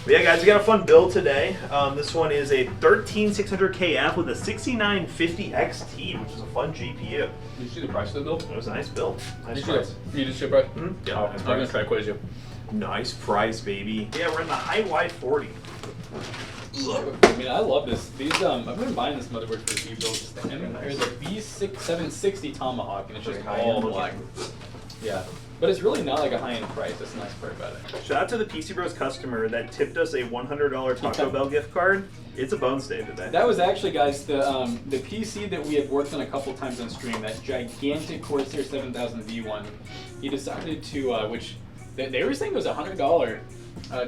But yeah, guys, we got a fun build today. This one is a 13600KF with a 6950 XT, which is a fun GPU. Did you see the price of the build? It was a nice build. Nice You price. just see the price? Mm-hmm. Yeah, Oh, nice I'm gonna price. try to quiz you. Nice price, baby. Yeah, we're in the high Y40. I mean, I love this. I've been buying this motherboard for a few builds. And there's a B760 Tomahawk, and it's just Very all high-end black. Yeah, but it's really not like a high-end price. That's the nice part about it. Shout out to the PC Bros customer that tipped us a $100 Taco Bell gift card. It's a bones day today. That was actually, guys, the PC that we had worked on a couple times on stream. That gigantic Corsair 7000 V1. He decided to, which they were saying it was a $100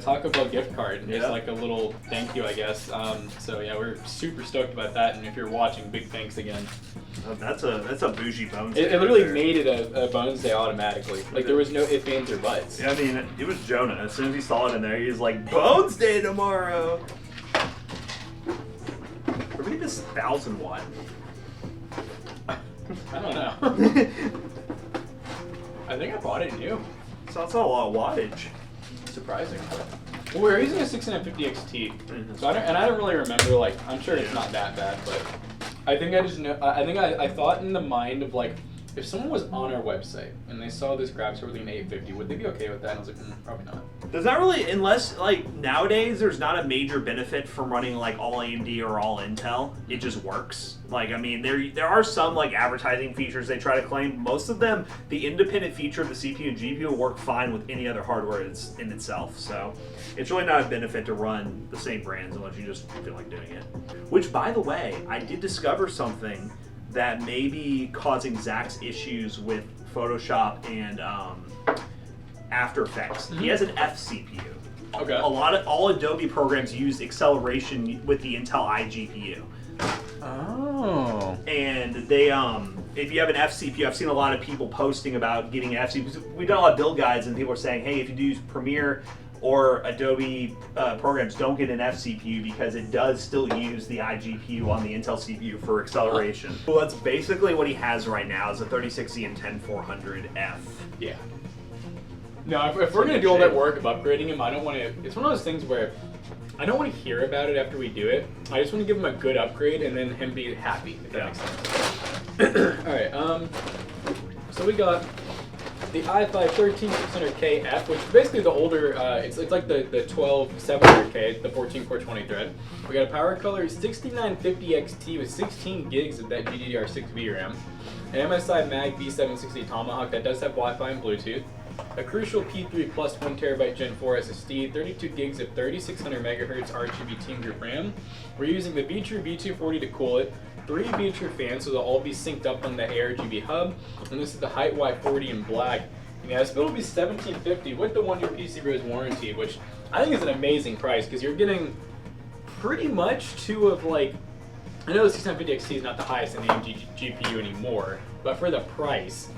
Taco Bell gift card. It's Yeah. like a little thank you, I guess. So yeah, we're super stoked about that. And if you're watching, big thanks again. That's a bougie bones It day. literally right there. made it a Bones Day automatically. Like there was no ifs, ands, or buts. Yeah, I mean, it was Jonah. As soon as he saw it in there, he was like, Bones Day tomorrow! Where did this 1000 watt? I don't know. I think I bought it new. So that's not a lot of wattage. Surprising. Well, we're using a 6950 XT, so I don't really remember. Like, I'm sure it's not that bad, but I think I just know. I think I thought in the mind of like, if someone was on our website and they saw this graphics card with an 850, would they be okay with that? And I was like, probably not. There's not really, unless, like, nowadays, there's not a major benefit from running, like, all AMD or all Intel. It just works. Like, I mean, there are some, like, advertising features they try to claim. Most of them, the independent feature of the CPU and GPU will work fine with any other hardware in itself. So, it's really not a benefit to run the same brands unless you just feel like doing it. Which, by the way, I did discover something that may be causing Zach's issues with Photoshop and After Effects. He has an F CPU. Okay. All Adobe programs use acceleration with the Intel iGPU. Oh. And they, if you have an F CPU, I've seen a lot of people posting about getting an F CPU. We've done a lot of build guides, and people are saying, hey, if you do use Premiere or Adobe programs, don't get an F CPU because it does still use the iGPU on the Intel CPU for acceleration. Well, that's basically what he has right now is a 3060 and 10400F. Yeah. No, if we're gonna do all that work of upgrading him, I don't want to. It's one of those things where I don't want to hear about it after we do it. I just want to give him a good upgrade and then him be happy. If that makes sense. All right. So we got the i5 13600KF, which is basically the older. It's like the 12700K, the 14-core 20 thread. We got a power color 6950 XT with 16 gigs of that GDDR6 VRAM, an MSI Mag B760 Tomahawk that does have Wi-Fi and Bluetooth. A Crucial P3 Plus 1TB Gen 4 SSD, 32 gigs of 3600 MHz RGB Team Group RAM. We're using the VTrue B240 to cool it, 3 VTrue fans, so they'll all be synced up on the ARGB hub, and this is the Height Y40 in black. And yeah, this build will be $1,750 with the 1-year PC Bros warranty, which I think is an amazing price because you're getting pretty much two of like. I know the 6950 XT is not the highest in the AMD GPU anymore, but for the price,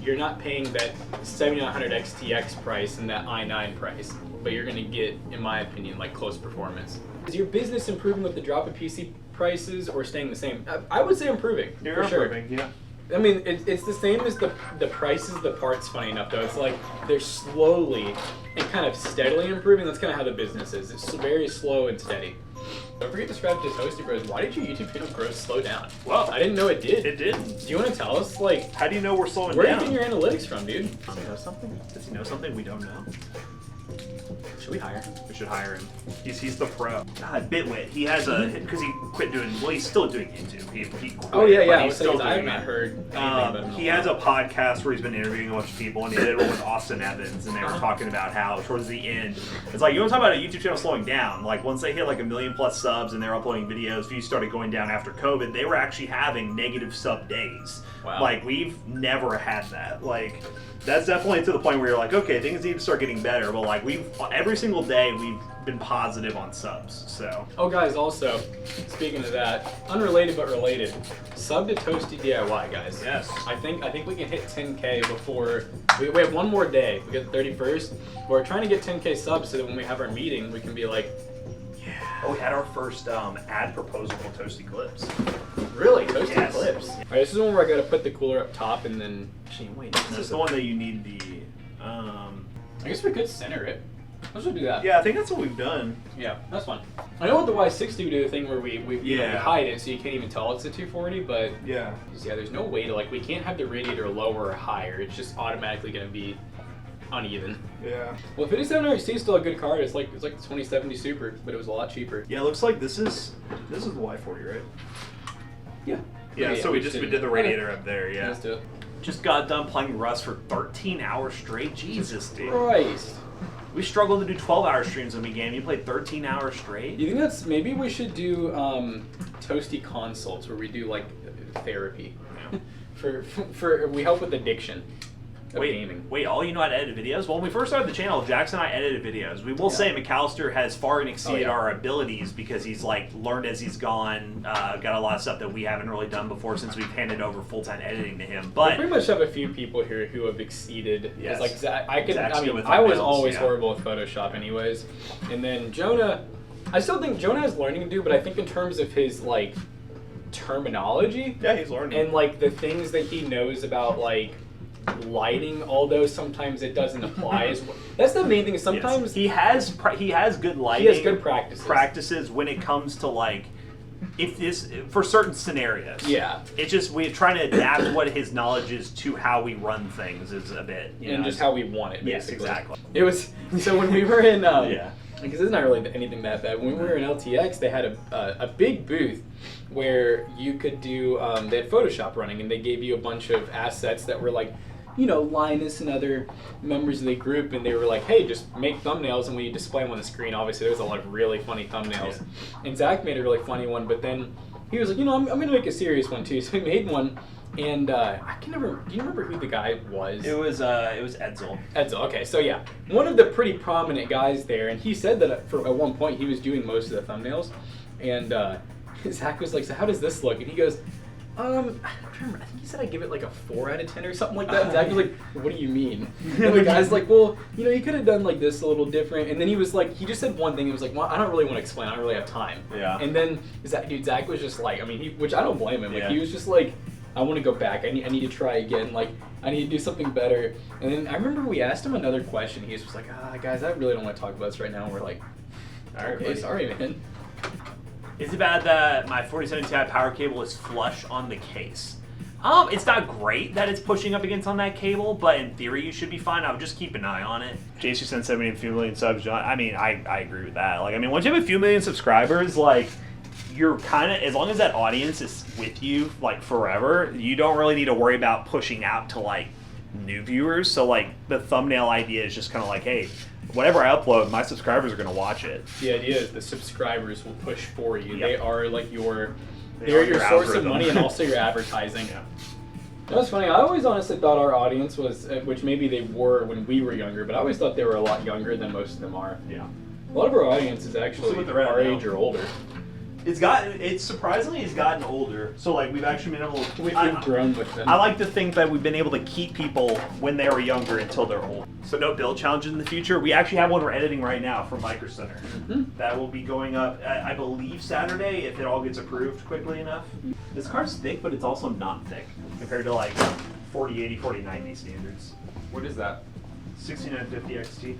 you're not paying that 7900 XTX price and that i9 price, but you're going to get, in my opinion, like close performance. Is your business improving with the drop of PC prices or staying the same? I would say improving. You're for sure. improving, yeah. I mean, it's the same as the prices of the parts, funny enough, though. It's like they're slowly and kind of steadily improving. That's kind of how the business is. It's very slow and steady. Don't forget to subscribe to Toasty Bros. Why did your YouTube channel growth slow down? Well, I didn't know it did. It didn't. Do you want to tell us, like, How do you know we're slowing where down? are you getting your analytics from, dude? Does he know something? Does he know something we don't know? Should we hire? We should hire him. He's the pro. God, Bitwit. He has a because he quit doing. Well, he's still doing YouTube. He quit, Oh yeah, but yeah. I he's was still saying, I have doing not it. heard anything about him. He has a podcast where he's been interviewing a bunch of people, and he did one with Austin Evans, and they were talking about how towards the end, it's like you want to talk about a YouTube channel slowing down. Like once they hit like 1 million plus subs and they're uploading videos, views started going down after COVID. They were actually having negative sub days. Wow. Like we've never had that. Like that's definitely to the point where you're like, okay, things need to start getting better. But like every single day we've been positive on subs. So. Oh guys, also, speaking of that, unrelated but related, sub to Toasty DIY, guys. Yes. I think we can hit 10K before, we have one more day, we get the 31st. We're trying to get 10K subs so that when we have our meeting, we can be like, Oh, we had our first ad proposal for Toasty Clips. really, Toasty Yes. Clips. All right, this is one where I gotta put the cooler up top and then, actually, wait. This is the one that you need the. I guess we could center it. Let's just do that. Yeah, I think that's what we've done. Yeah, that's fine. I know with the Y60 we do the thing where we hide it so you can't even tell it's a 240, but Yeah. there's no way to we can't have the radiator lower or higher. It's just automatically going to be uneven. Yeah. Well, 57 RXT is still a good car. It's like the 2070 Super, but it was a lot cheaper. Yeah, it looks like this is the Y40, right? Yeah. Yeah, so we did the radiator up there, yeah. Let's do it. Just got done playing Rust for 13 hours straight. Jesus, dude. Christ. We struggled to do 12-hour streams when we game. You played 13 hours straight? You think maybe we should do Toasty Consults where we do therapy for we help with addiction of gaming. Wait, all you know how to edit videos? Well, when we first started the channel, Jackson and I edited videos. We will say McAllister has far exceeded our abilities because he's learned as he's gone, got a lot of stuff that we haven't really done before since we've handed over full-time editing to him. But we pretty much have a few people here who have exceeded. Yes. Like I I was always horrible with Photoshop anyways. And then Jonah, I still think Jonah has learning to do, but I think in terms of his terminology, yeah, he's learning. and the things that he knows about lighting, although sometimes it doesn't apply as well. That's the main thing. Sometimes he has good lighting. He has good practices when it comes to for certain scenarios. Yeah. It's just we're trying to adapt what his knowledge is to how we run things is a bit. Just how we want it, basically. Yes, exactly. It was so when we were in yeah. Because it's not really anything that bad. When we were in LTX, they had a big booth where you could do. They had Photoshop running, and they gave you a bunch of assets that were Linus and other members of the group, and they were like, hey, just make thumbnails, and when you display them on the screen, obviously there's a lot of really funny thumbnails. Yeah. And Zach made a really funny one, but then he was like, I'm going to make a serious one too. So he made one, and do you remember who the guy was? It was Edsel. Edsel, okay. So yeah, one of the pretty prominent guys there, and he said that at one point he was doing most of the thumbnails, and Zach was like, so how does this look? And he goes, I don't remember. I think he said I'd give it a 4 out of 10 or something like that. And Zach was like, what do you mean? And the guy's like, well, you could have done this a little different. And then he was like, he just said one thing. He was like, well, I don't really want to explain. I don't really have time. Yeah. And then Zach was just which I don't blame him. He was just like, I want to go back. I need to try again. I need to do something better. And then I remember we asked him another question. He was just like, guys, I really don't want to talk about this right now. And we're like, all right, okay, sorry, man. Is it bad that my 47 Ti power cable is flush on the case? It's not great that it's pushing up against on that cable, but in theory you should be fine. I would just keep an eye on it. JC sent 70 and a few million subs, John. I mean, I agree with that. Once you have a few million subscribers, you're kind of, as long as that audience is with you, forever, you don't really need to worry about pushing out to, new viewers. So, the thumbnail idea is just kind of hey, whatever I upload, my subscribers are going to watch it. The idea is the subscribers will push for you. Yep. They are your source of money and also your advertising. Yeah. That's funny. I always honestly thought our audience was, which maybe they were when we were younger, but I always thought they were a lot younger than most of them are. Yeah. A lot of our audience is actually our age or older. It's surprisingly it's gotten older. So we've actually been able to. We've grown with them. I like to think that we've been able to keep people when they were younger until they're old. So no build challenges in the future. We actually have one we're editing right now from Micro Center. Mm-hmm. That will be going up, I believe, Saturday if it all gets approved quickly enough. This car's thick, but it's also not thick compared to 4080, 4090 standards. What is that? 6950 XT.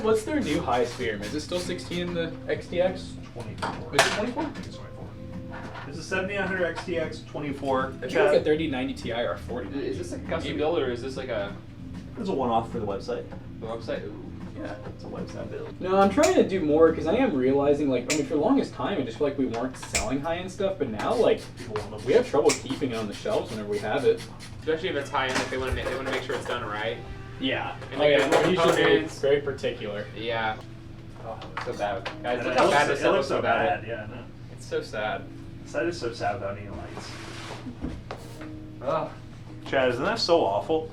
What's their new highest VRAM? Is it still 16 in the XTX? 24. Is it 24? It's 24. This is 7900 XTX 24. I feel like a 3090 Ti or 40. Is this a custom build or is this a It's a one-off for the website. the website? Ooh. Yeah, it's a website build. No, I'm trying to do more because I am realizing, for the longest time, I just feel like we weren't selling high-end stuff, but now, we have trouble keeping it on the shelves whenever we have it. Especially if it's high end, if they want to make sure it's done right. Yeah. And the we should be components. very particular. Yeah. Oh, so bad. Guys, And look it how looks- bad this it looks looks so about bad. it. Yeah, no. It's so sad. That is so sad without any lights. Ugh. Chad, isn't that so awful?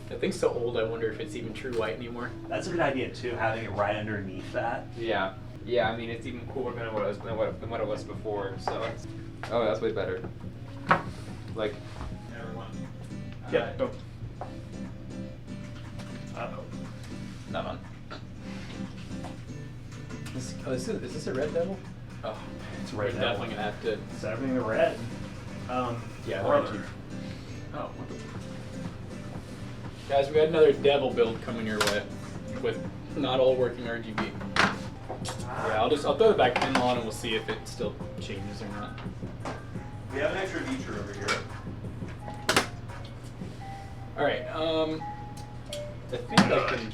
That thing's so old, I wonder if it's even true white anymore. That's a good idea too, having it right underneath that. Yeah. Yeah, I mean, it's even cooler than what it was before, so it's... Oh, that's way better. Yep. Go. Uh-oh. Not on. Is this a red devil? Oh, It's we're red definitely devil. gonna have to. It's everything in red. Yeah, brother. they're cheap. Oh, what the? Guys, we got another devil build coming your way with Not all working RGB. Yeah, I'll throw the back panel on and we'll see if it still changes or not. We have an extra feature over here. Alright, I think I can...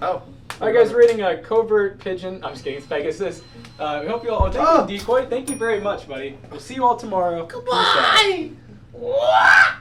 Oh. Alright guys, rating a Covert Pigeon. I'm just kidding, it's Pegasus. We hope you all... Oh, thank you, Decoy. Thank you very much, buddy. We'll see you all tomorrow. Goodbye! What?